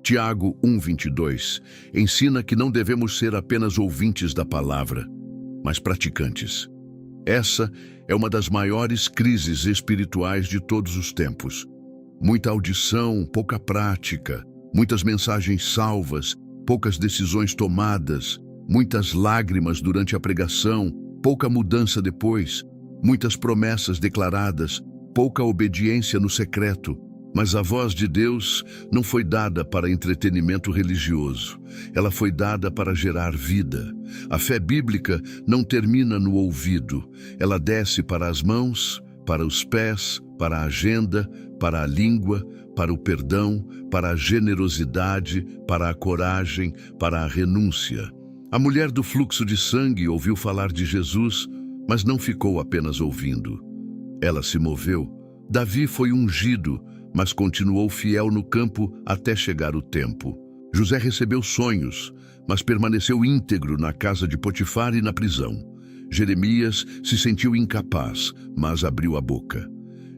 Tiago 1:22 ensina que não devemos ser apenas ouvintes da palavra, mas praticantes. Essa é uma das maiores crises espirituais de todos os tempos. Muita audição, pouca prática, muitas mensagens salvas, poucas decisões tomadas, muitas lágrimas durante a pregação, pouca mudança depois, muitas promessas declaradas, pouca obediência no secreto. Mas a voz de Deus não foi dada para entretenimento religioso. Ela foi dada para gerar vida. A fé bíblica não termina no ouvido. Ela desce para as mãos, para os pés, para a agenda, para a língua, para o perdão, para a generosidade, para a coragem, para a renúncia. A mulher do fluxo de sangue ouviu falar de Jesus, mas não ficou apenas ouvindo. Ela se moveu. Davi foi ungido, mas continuou fiel no campo até chegar o tempo. José recebeu sonhos, mas permaneceu íntegro na casa de Potifar e na prisão. Jeremias se sentiu incapaz, mas abriu a boca.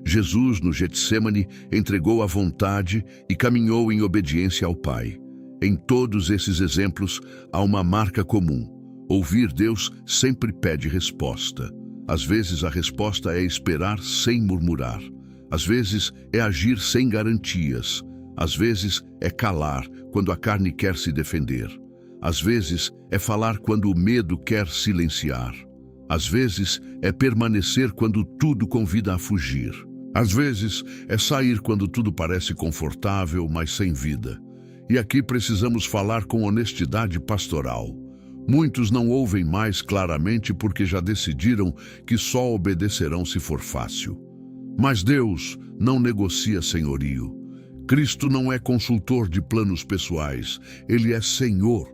Jesus, no Getsêmani, entregou a vontade e caminhou em obediência ao Pai. Em todos esses exemplos, há uma marca comum. Ouvir Deus sempre pede resposta. Às vezes a resposta é esperar sem murmurar. Às vezes é agir sem garantias. Às vezes é calar quando a carne quer se defender. Às vezes é falar quando o medo quer silenciar. Às vezes é permanecer quando tudo convida a fugir. Às vezes é sair quando tudo parece confortável, mas sem vida. E aqui precisamos falar com honestidade pastoral. Muitos não ouvem mais claramente porque já decidiram que só obedecerão se for fácil. Mas Deus não negocia senhorio. Cristo não é consultor de planos pessoais. Ele é Senhor.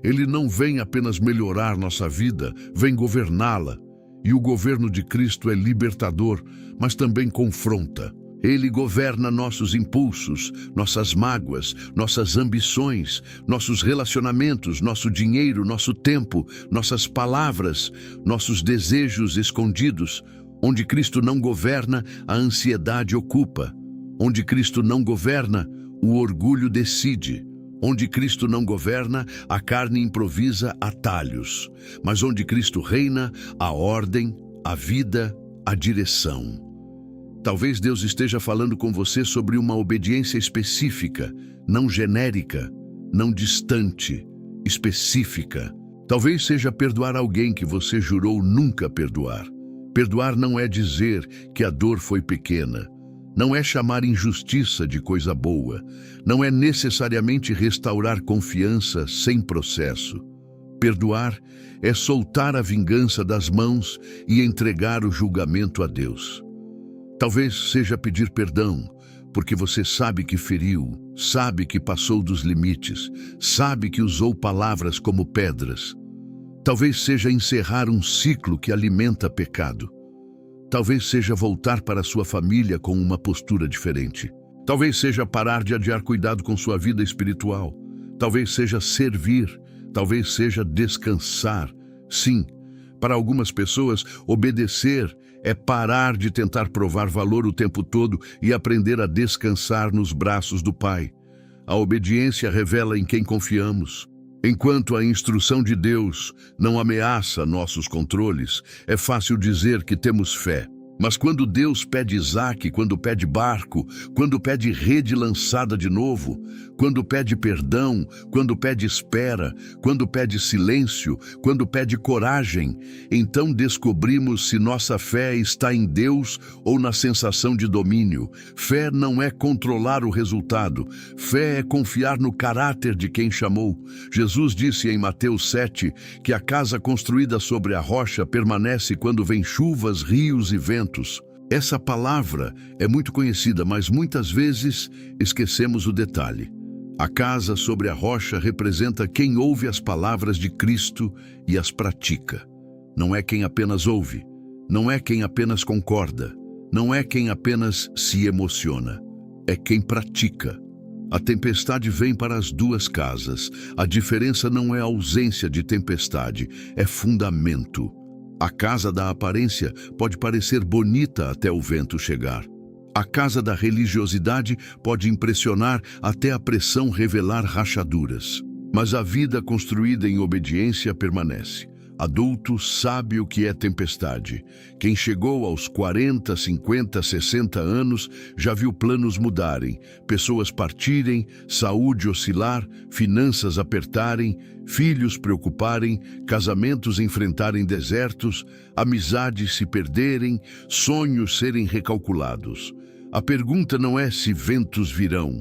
Ele não vem apenas melhorar nossa vida, vem governá-la. E o governo de Cristo é libertador, mas também confronta. Ele governa nossos impulsos, nossas mágoas, nossas ambições, nossos relacionamentos, nosso dinheiro, nosso tempo, nossas palavras, nossos desejos escondidos. Onde Cristo não governa, a ansiedade ocupa. Onde Cristo não governa, o orgulho decide. Onde Cristo não governa, a carne improvisa atalhos. Mas onde Cristo reina, a ordem, a vida, a direção. Talvez Deus esteja falando com você sobre uma obediência específica, não genérica, não distante, específica. Talvez seja perdoar alguém que você jurou nunca perdoar. Perdoar não é dizer que a dor foi pequena. Não é chamar injustiça de coisa boa. Não é necessariamente restaurar confiança sem processo. Perdoar é soltar a vingança das mãos e entregar o julgamento a Deus. Talvez seja pedir perdão, porque você sabe que feriu, sabe que passou dos limites, sabe que usou palavras como pedras. Talvez seja encerrar um ciclo que alimenta pecado. Talvez seja voltar para sua família com uma postura diferente. Talvez seja parar de adiar cuidado com sua vida espiritual. Talvez seja servir. Talvez seja descansar. Sim, para algumas pessoas, obedecer é parar de tentar provar valor o tempo todo e aprender a descansar nos braços do Pai. A obediência revela em quem confiamos. Enquanto a instrução de Deus não ameaça nossos controles, é fácil dizer que temos fé. Mas quando Deus pede Isaac, quando pede barco, quando pede rede lançada de novo, quando pede perdão, quando pede espera, quando pede silêncio, quando pede coragem, então descobrimos se nossa fé está em Deus ou na sensação de domínio. Fé não é controlar o resultado, fé é confiar no caráter de quem chamou. Jesus disse em Mateus 7 que a casa construída sobre a rocha permanece quando vem chuvas, rios e ventos. Essa palavra é muito conhecida, mas muitas vezes esquecemos o detalhe. A casa sobre a rocha representa quem ouve as palavras de Cristo e as pratica. Não é quem apenas ouve, não é quem apenas concorda, não é quem apenas se emociona, é quem pratica. A tempestade vem para as duas casas. A diferença não é ausência de tempestade, é fundamento. A casa da aparência pode parecer bonita até o vento chegar. A casa da religiosidade pode impressionar até a pressão revelar rachaduras. Mas a vida construída em obediência permanece. Adulto sabe o que é tempestade. Quem chegou aos 40, 50, 60 anos já viu planos mudarem, pessoas partirem, saúde oscilar, finanças apertarem, filhos preocuparem, casamentos enfrentarem desertos, amizades se perderem, sonhos serem recalculados. A pergunta não é se ventos virão.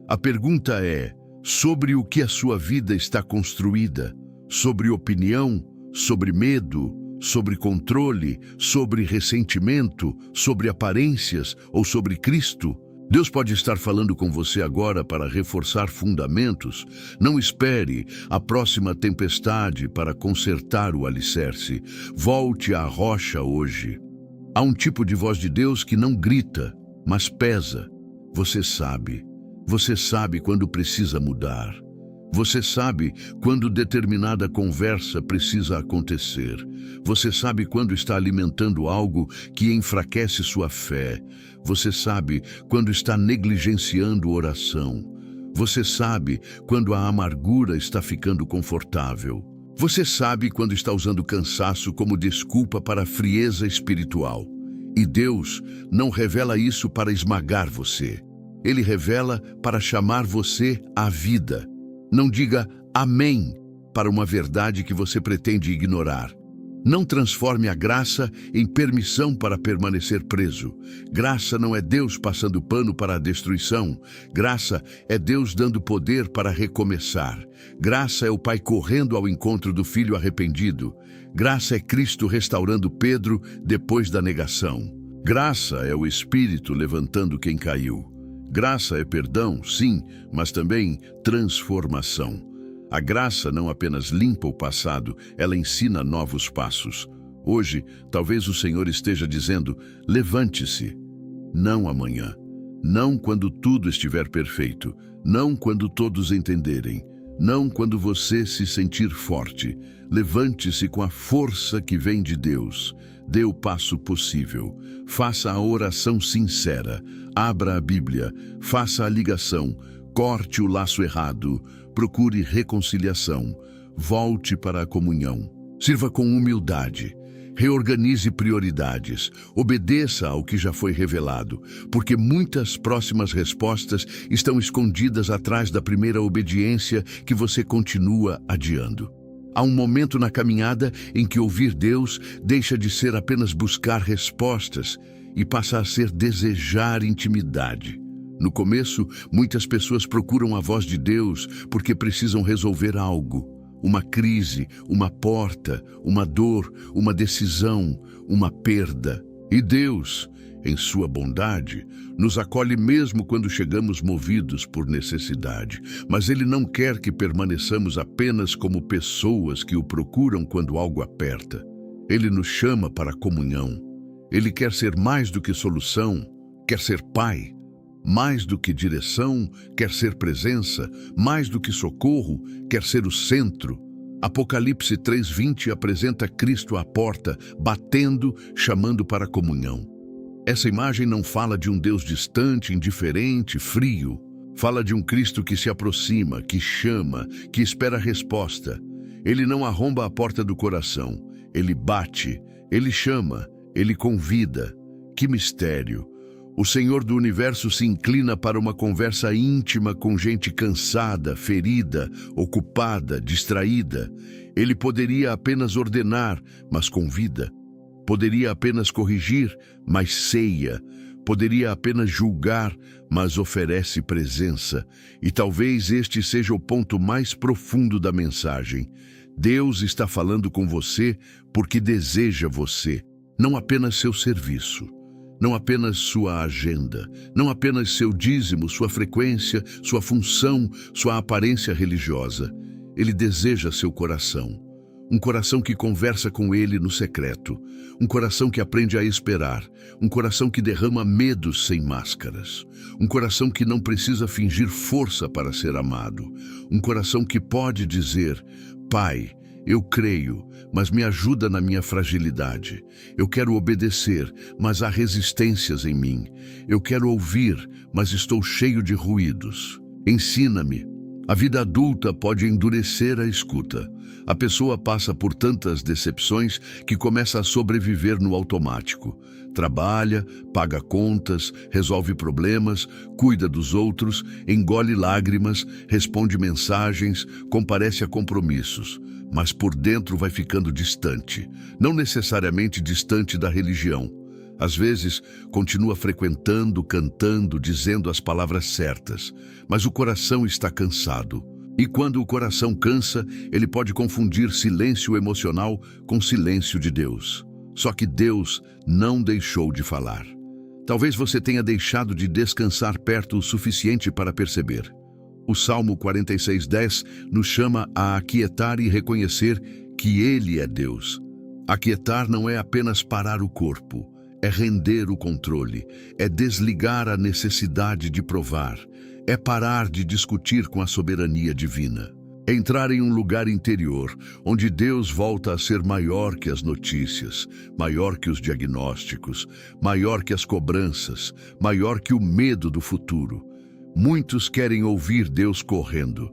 A pergunta é sobre o que a sua vida está construída, sobre opinião, sobre medo, sobre controle, sobre ressentimento, sobre aparências ou sobre Cristo. Deus pode estar falando com você agora para reforçar fundamentos. Não espere a próxima tempestade para consertar o alicerce. Volte à rocha hoje. Há um tipo de voz de Deus que não grita, mas pesa. Você sabe quando precisa mudar. Você sabe quando determinada conversa precisa acontecer. Você sabe quando está alimentando algo que enfraquece sua fé. Você sabe quando está negligenciando oração. Você sabe quando a amargura está ficando confortável. Você sabe quando está usando cansaço como desculpa para a frieza espiritual. E Deus não revela isso para esmagar você. Ele revela para chamar você à vida. Não diga amém para uma verdade que você pretende ignorar. Não transforme a graça em permissão para permanecer preso. Graça não é Deus passando pano para a destruição. Graça é Deus dando poder para recomeçar. Graça é o Pai correndo ao encontro do filho arrependido. Graça é Cristo restaurando Pedro depois da negação. Graça é o Espírito levantando quem caiu. Graça é perdão, sim, mas também transformação. A graça não apenas limpa o passado, ela ensina novos passos. Hoje, talvez o Senhor esteja dizendo, levante-se. Não amanhã. Não quando tudo estiver perfeito. Não quando todos entenderem. Não quando você se sentir forte. Levante-se com a força que vem de Deus. Dê o passo possível. Faça a oração sincera. Abra a Bíblia. Faça a ligação. Corte o laço errado. Procure reconciliação. Volte para a comunhão. Sirva com humildade. Reorganize prioridades. Obedeça ao que já foi revelado, porque muitas próximas respostas estão escondidas atrás da primeira obediência que você continua adiando. Há um momento na caminhada em que ouvir Deus deixa de ser apenas buscar respostas e passa a ser desejar intimidade. No começo, muitas pessoas procuram a voz de Deus porque precisam resolver algo. Uma crise, uma porta, uma dor, uma decisão, uma perda. E Deus, em sua bondade, nos acolhe mesmo quando chegamos movidos por necessidade. Mas Ele não quer que permaneçamos apenas como pessoas que o procuram quando algo aperta. Ele nos chama para a comunhão. Ele quer ser mais do que solução, quer ser Pai. Mais do que direção, quer ser presença, mais do que socorro, quer ser o centro. Apocalipse 3:20 apresenta Cristo à porta, batendo, chamando para a comunhão. Essa imagem não fala de um Deus distante, indiferente, frio. Fala de um Cristo que se aproxima, que chama, que espera a resposta. Ele não arromba a porta do coração. Ele bate, ele chama, ele convida. Que mistério! O Senhor do Universo se inclina para uma conversa íntima com gente cansada, ferida, ocupada, distraída. Ele poderia apenas ordenar, mas convida. Poderia apenas corrigir, mas ceia. Poderia apenas julgar, mas oferece presença. E talvez este seja o ponto mais profundo da mensagem. Deus está falando com você porque deseja você, não apenas seu serviço. Não apenas sua agenda, não apenas seu dízimo, sua frequência, sua função, sua aparência religiosa. Ele deseja seu coração. Um coração que conversa com Ele no secreto. Um coração que aprende a esperar. Um coração que derrama medos sem máscaras. Um coração que não precisa fingir força para ser amado. Um coração que pode dizer, Pai, eu creio, mas me ajuda na minha fragilidade. Eu quero obedecer, mas há resistências em mim. Eu quero ouvir, mas estou cheio de ruídos. Ensina-me. A vida adulta pode endurecer a escuta. A pessoa passa por tantas decepções que começa a sobreviver no automático. Trabalha, paga contas, resolve problemas, cuida dos outros, engole lágrimas, responde mensagens, comparece a compromissos. Mas por dentro vai ficando distante, não necessariamente distante da religião. Às vezes, continua frequentando, cantando, dizendo as palavras certas, mas o coração está cansado. E quando o coração cansa, ele pode confundir silêncio emocional com silêncio de Deus. Só que Deus não deixou de falar. Talvez você tenha deixado de descansar perto o suficiente para perceber. O Salmo 46:10 nos chama a aquietar e reconhecer que Ele é Deus. Aquietar não é apenas parar o corpo, é render o controle, é desligar a necessidade de provar, é parar de discutir com a soberania divina. É entrar em um lugar interior, onde Deus volta a ser maior que as notícias, maior que os diagnósticos, maior que as cobranças, maior que o medo do futuro. Muitos querem ouvir Deus correndo,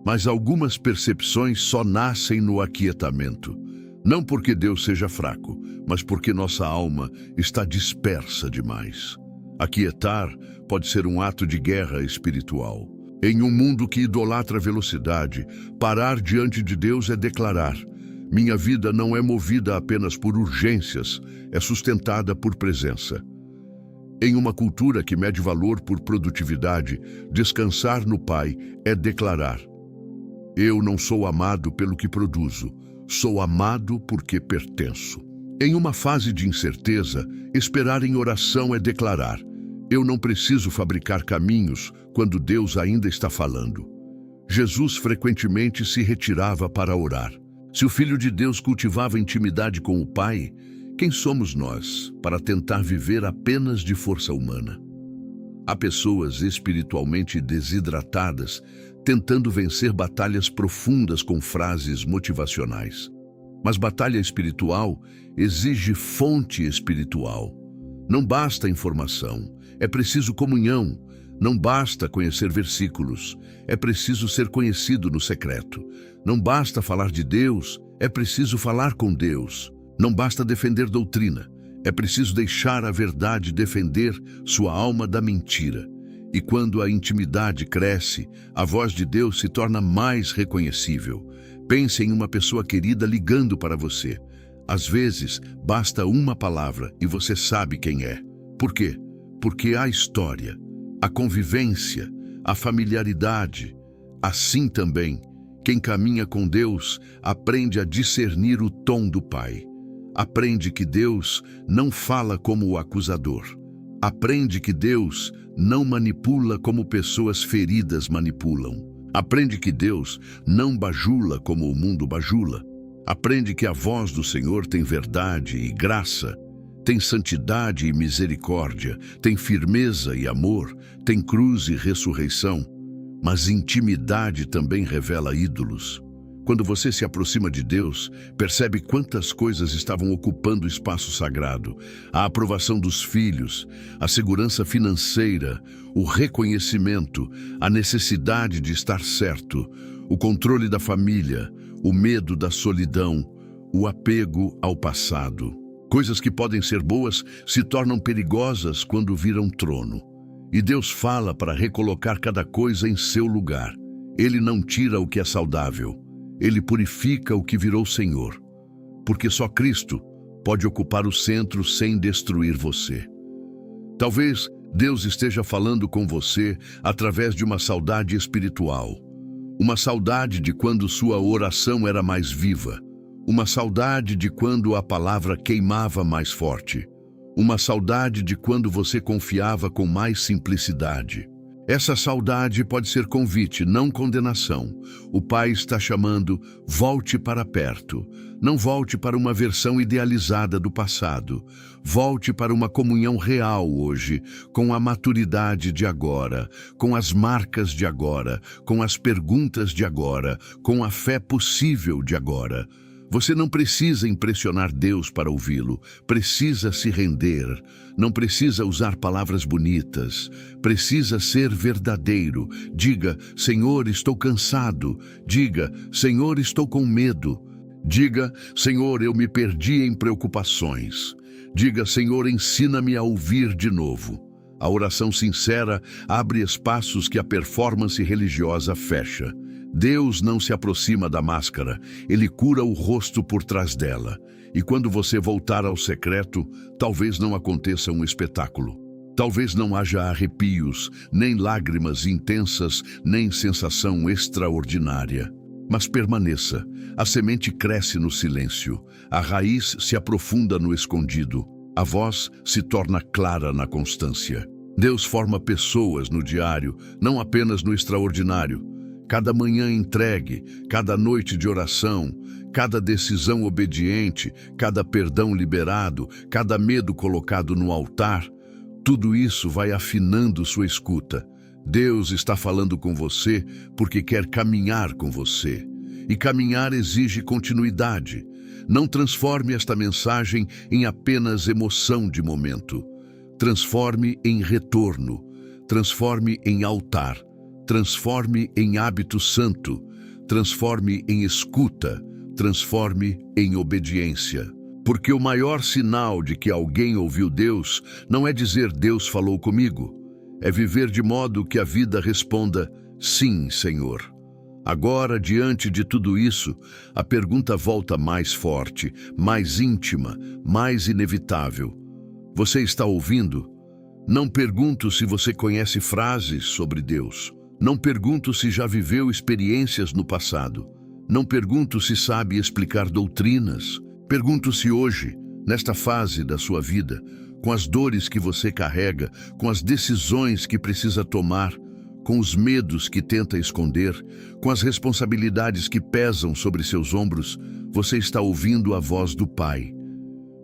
mas algumas percepções só nascem no aquietamento. Não porque Deus seja fraco, mas porque nossa alma está dispersa demais. Aquietar pode ser um ato de guerra espiritual. Em um mundo que idolatra a velocidade, parar diante de Deus é declarar: minha vida não é movida apenas por urgências, é sustentada por presença. Em uma cultura que mede valor por produtividade, descansar no Pai é declarar: eu não sou amado pelo que produzo, sou amado porque pertenço. Em uma fase de incerteza, esperar em oração é declarar: eu não preciso fabricar caminhos quando Deus ainda está falando. Jesus frequentemente se retirava para orar. Se o Filho de Deus cultivava intimidade com o Pai, quem somos nós para tentar viver apenas de força humana? Há pessoas espiritualmente desidratadas tentando vencer batalhas profundas com frases motivacionais. Mas batalha espiritual exige fonte espiritual. Não basta informação, é preciso comunhão. Não basta conhecer versículos, é preciso ser conhecido no secreto. Não basta falar de Deus, é preciso falar com Deus. Não basta defender doutrina, é preciso deixar a verdade defender sua alma da mentira. E quando a intimidade cresce, a voz de Deus se torna mais reconhecível. Pense em uma pessoa querida ligando para você. Às vezes, basta uma palavra e você sabe quem é. Por quê? Porque há história, a convivência, a familiaridade. Assim também, quem caminha com Deus aprende a discernir o tom do Pai. Aprende que Deus não fala como o acusador. Aprende que Deus não manipula como pessoas feridas manipulam. Aprende que Deus não bajula como o mundo bajula. Aprende que a voz do Senhor tem verdade e graça, tem santidade e misericórdia, tem firmeza e amor, tem cruz e ressurreição. Mas intimidade também revela ídolos. Quando você se aproxima de Deus, percebe quantas coisas estavam ocupando o espaço sagrado. A aprovação dos filhos, a segurança financeira, o reconhecimento, a necessidade de estar certo, o controle da família, o medo da solidão, o apego ao passado. Coisas que podem ser boas se tornam perigosas quando viram trono. E Deus fala para recolocar cada coisa em seu lugar. Ele não tira o que é saudável. Ele purifica o que virou Senhor. Porque só Cristo pode ocupar o centro sem destruir você. Talvez Deus esteja falando com você através de uma saudade espiritual. Uma saudade de quando sua oração era mais viva. Uma saudade de quando a palavra queimava mais forte. Uma saudade de quando você confiava com mais simplicidade. Essa saudade pode ser convite, não condenação. O Pai está chamando: volte para perto. Não volte para uma versão idealizada do passado. Volte para uma comunhão real hoje, com a maturidade de agora, com as marcas de agora, com as perguntas de agora, com a fé possível de agora. Você não precisa impressionar Deus para ouvi-lo, precisa se render, não precisa usar palavras bonitas, precisa ser verdadeiro. Diga: Senhor, estou cansado. Diga: Senhor, estou com medo. Diga: Senhor, eu me perdi em preocupações. Diga: Senhor, ensina-me a ouvir de novo. A oração sincera abre espaços que a performance religiosa fecha. Deus não se aproxima da máscara, Ele cura o rosto por trás dela. E quando você voltar ao secreto, talvez não aconteça um espetáculo. Talvez não haja arrepios, nem lágrimas intensas, nem sensação extraordinária. Mas permaneça. A semente cresce no silêncio, a raiz se aprofunda no escondido, a voz se torna clara na constância. Deus forma pessoas no diário, não apenas no extraordinário. Cada manhã entregue, cada noite de oração, cada decisão obediente, cada perdão liberado, cada medo colocado no altar, tudo isso vai afinando sua escuta. Deus está falando com você porque quer caminhar com você. E caminhar exige continuidade. Não transforme esta mensagem em apenas emoção de momento. Transforme em retorno, transforme em altar. Transforme em hábito santo, transforme em escuta, transforme em obediência. Porque o maior sinal de que alguém ouviu Deus não é dizer Deus falou comigo, é viver de modo que a vida responda sim, Senhor. Agora, diante de tudo isso, a pergunta volta mais forte, mais íntima, mais inevitável. Você está ouvindo? Não pergunto se você conhece frases sobre Deus. Não pergunto se já viveu experiências no passado. Não pergunto se sabe explicar doutrinas. Pergunto se hoje, nesta fase da sua vida, com as dores que você carrega, com as decisões que precisa tomar, com os medos que tenta esconder, com as responsabilidades que pesam sobre seus ombros, você está ouvindo a voz do Pai.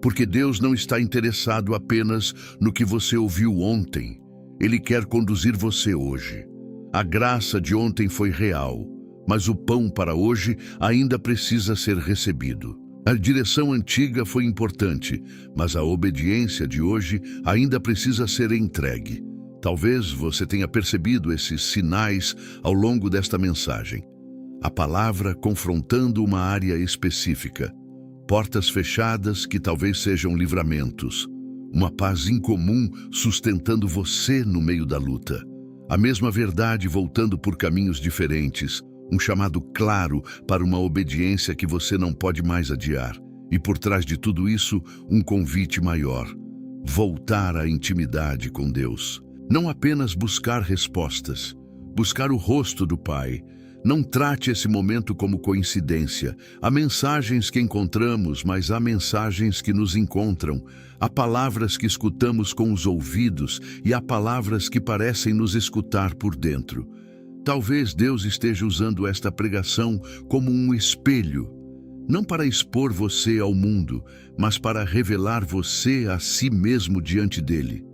Porque Deus não está interessado apenas no que você ouviu ontem. Ele quer conduzir você hoje. A graça de ontem foi real, mas o pão para hoje ainda precisa ser recebido. A direção antiga foi importante, mas a obediência de hoje ainda precisa ser entregue. Talvez você tenha percebido esses sinais ao longo desta mensagem. A palavra confrontando uma área específica. Portas fechadas que talvez sejam livramentos. Uma paz incomum sustentando você no meio da luta. A mesma verdade voltando por caminhos diferentes, um chamado claro para uma obediência que você não pode mais adiar. E por trás de tudo isso, um convite maior: voltar à intimidade com Deus. Não apenas buscar respostas, buscar o rosto do Pai. Não trate esse momento como coincidência. Há mensagens que encontramos, mas há mensagens que nos encontram. Há palavras que escutamos com os ouvidos e há palavras que parecem nos escutar por dentro. Talvez Deus esteja usando esta pregação como um espelho, não para expor você ao mundo, mas para revelar você a si mesmo diante dele.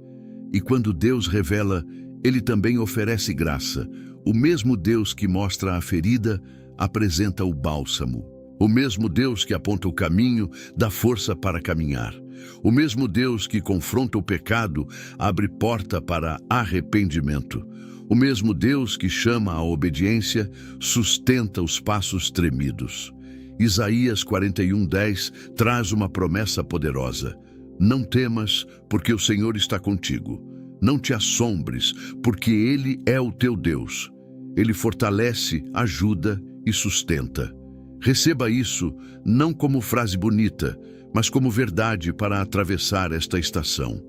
E quando Deus revela, Ele também oferece graça. O mesmo Deus que mostra a ferida, apresenta o bálsamo. O mesmo Deus que aponta o caminho, dá força para caminhar. O mesmo Deus que confronta o pecado, abre porta para arrependimento. O mesmo Deus que chama a obediência, sustenta os passos tremidos. Isaías 41:10 traz uma promessa poderosa. Não temas, porque o Senhor está contigo. Não te assombres, porque Ele é o teu Deus. Ele fortalece, ajuda e sustenta. Receba isso não como frase bonita, mas como verdade para atravessar esta estação.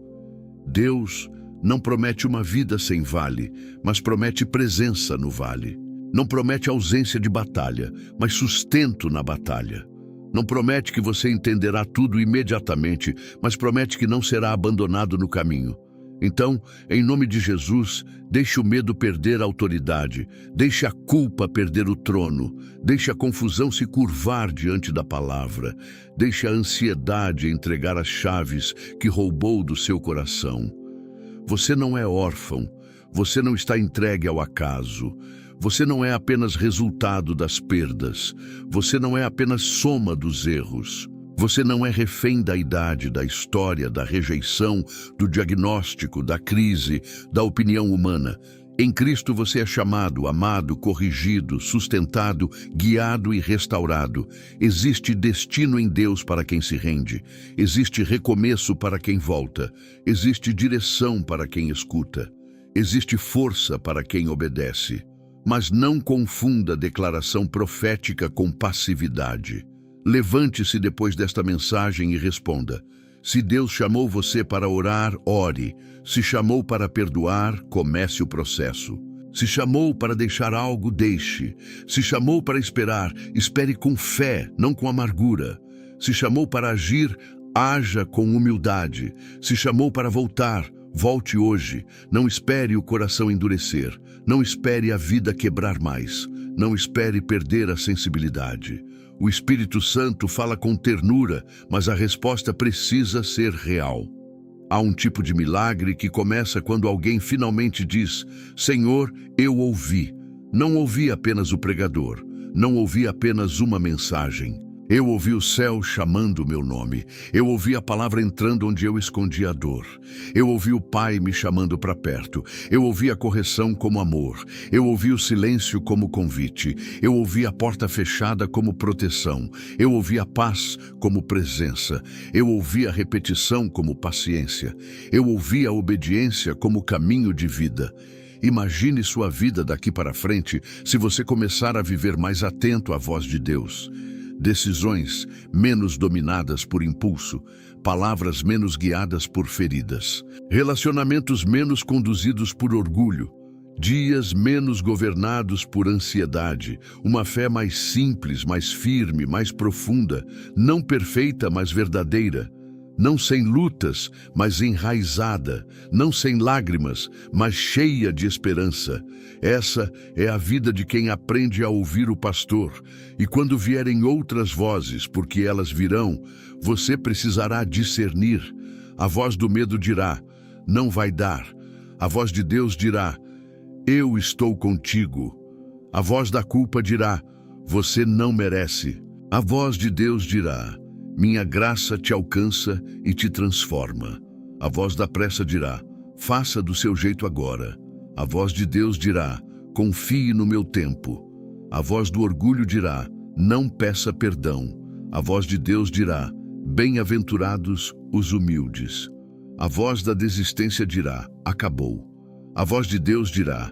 Deus não promete uma vida sem vale, mas promete presença no vale. Não promete ausência de batalha, mas sustento na batalha. Não promete que você entenderá tudo imediatamente, mas promete que não será abandonado no caminho. Então, em nome de Jesus, deixe o medo perder a autoridade, deixe a culpa perder o trono, deixe a confusão se curvar diante da palavra, deixe a ansiedade entregar as chaves que roubou do seu coração. Você não é órfão, você não está entregue ao acaso, Você não é apenas resultado das perdas. Você não é apenas soma dos erros. Você não é refém da idade, da história, da rejeição, do diagnóstico, da crise, da opinião humana. Em Cristo você é chamado, amado, corrigido, sustentado, guiado e restaurado. Existe destino em Deus para quem se rende. Existe recomeço para quem volta. Existe direção para quem escuta. Existe força para quem obedece. Mas não confunda declaração profética com passividade. Levante-se depois desta mensagem e responda. Se Deus chamou você para orar, ore. Se chamou para perdoar, comece o processo. Se chamou para deixar algo, deixe. Se chamou para esperar, espere com fé, não com amargura. Se chamou para agir, haja com humildade. Se chamou para voltar, volte hoje. Não espere o coração endurecer. Não espere a vida quebrar mais. Não espere perder a sensibilidade. O Espírito Santo fala com ternura, mas a resposta precisa ser real. Há um tipo de milagre que começa quando alguém finalmente diz: Senhor, eu ouvi. Não ouvi apenas o pregador, não ouvi apenas uma mensagem. Eu ouvi o céu chamando o meu nome. Eu ouvi a palavra entrando onde eu escondi a dor. Eu ouvi o Pai me chamando para perto. Eu ouvi a correção como amor. Eu ouvi o silêncio como convite. Eu ouvi a porta fechada como proteção. Eu ouvi a paz como presença. Eu ouvi a repetição como paciência. Eu ouvi a obediência como caminho de vida. Imagine sua vida daqui para frente se você começar a viver mais atento à voz de Deus. Decisões menos dominadas por impulso, palavras menos guiadas por feridas, relacionamentos menos conduzidos por orgulho, dias menos governados por ansiedade, uma fé mais simples, mais firme, mais profunda, não perfeita, mas verdadeira. Não sem lutas, mas enraizada, não sem lágrimas, mas cheia de esperança. Essa é a vida de quem aprende a ouvir o pastor. E quando vierem outras vozes, porque elas virão, você precisará discernir. A voz do medo dirá: não vai dar. A voz de Deus dirá: eu estou contigo. A voz da culpa dirá: você não merece. A voz de Deus dirá: minha graça te alcança e te transforma. A voz da pressa dirá: faça do seu jeito agora. A voz de Deus dirá: confie no meu tempo. A voz do orgulho dirá: não peça perdão. A voz de Deus dirá: bem-aventurados os humildes. A voz da desistência dirá: acabou. A voz de Deus dirá: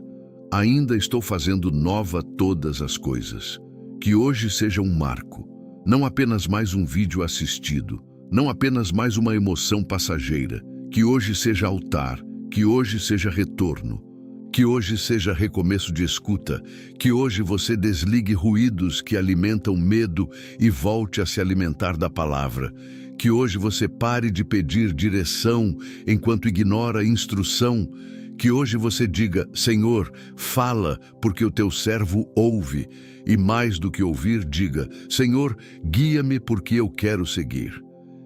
ainda estou fazendo nova todas as coisas. Que hoje seja um marco. Não apenas mais um vídeo assistido, não apenas mais uma emoção passageira. Que hoje seja altar, que hoje seja retorno, que hoje seja recomeço de escuta, que hoje você desligue ruídos que alimentam medo e volte a se alimentar da palavra. Que hoje você pare de pedir direção enquanto ignora instrução. Que hoje você diga: Senhor, fala, porque o teu servo ouve. E mais do que ouvir, diga: Senhor, guia-me porque eu quero seguir.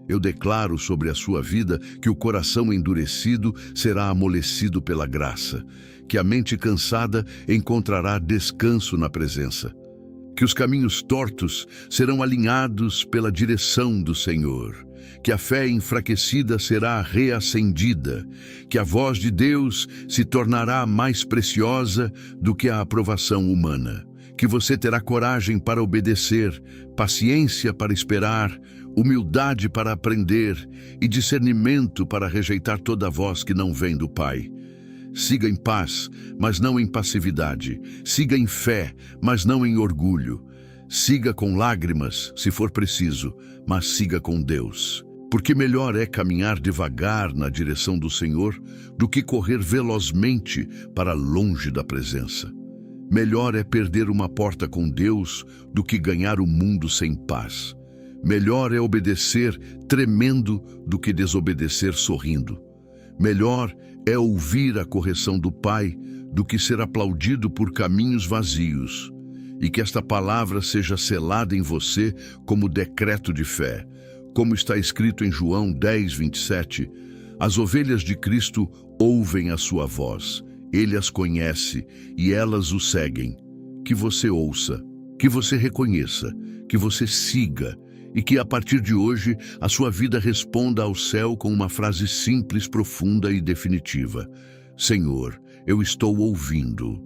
Eu declaro sobre a sua vida que o coração endurecido será amolecido pela graça, que a mente cansada encontrará descanso na presença, que os caminhos tortos serão alinhados pela direção do Senhor, que a fé enfraquecida será reacendida, que a voz de Deus se tornará mais preciosa do que a aprovação humana, que você terá coragem para obedecer, paciência para esperar, humildade para aprender e discernimento para rejeitar toda voz que não vem do Pai. Siga em paz, mas não em passividade. Siga em fé, mas não em orgulho. Siga com lágrimas, se for preciso, mas siga com Deus. Porque melhor é caminhar devagar na direção do Senhor do que correr velozmente para longe da presença. Melhor é perder uma porta com Deus do que ganhar o mundo sem paz. Melhor é obedecer tremendo do que desobedecer sorrindo. Melhor é ouvir a correção do Pai do que ser aplaudido por caminhos vazios. E que esta palavra seja selada em você como decreto de fé. Como está escrito em João 10:27, as ovelhas de Cristo ouvem a sua voz. Ele as conhece e elas o seguem. que você ouça, que você reconheça, que você siga e que a partir de hoje a sua vida responda ao céu com uma frase simples, profunda e definitiva: Senhor, eu estou ouvindo.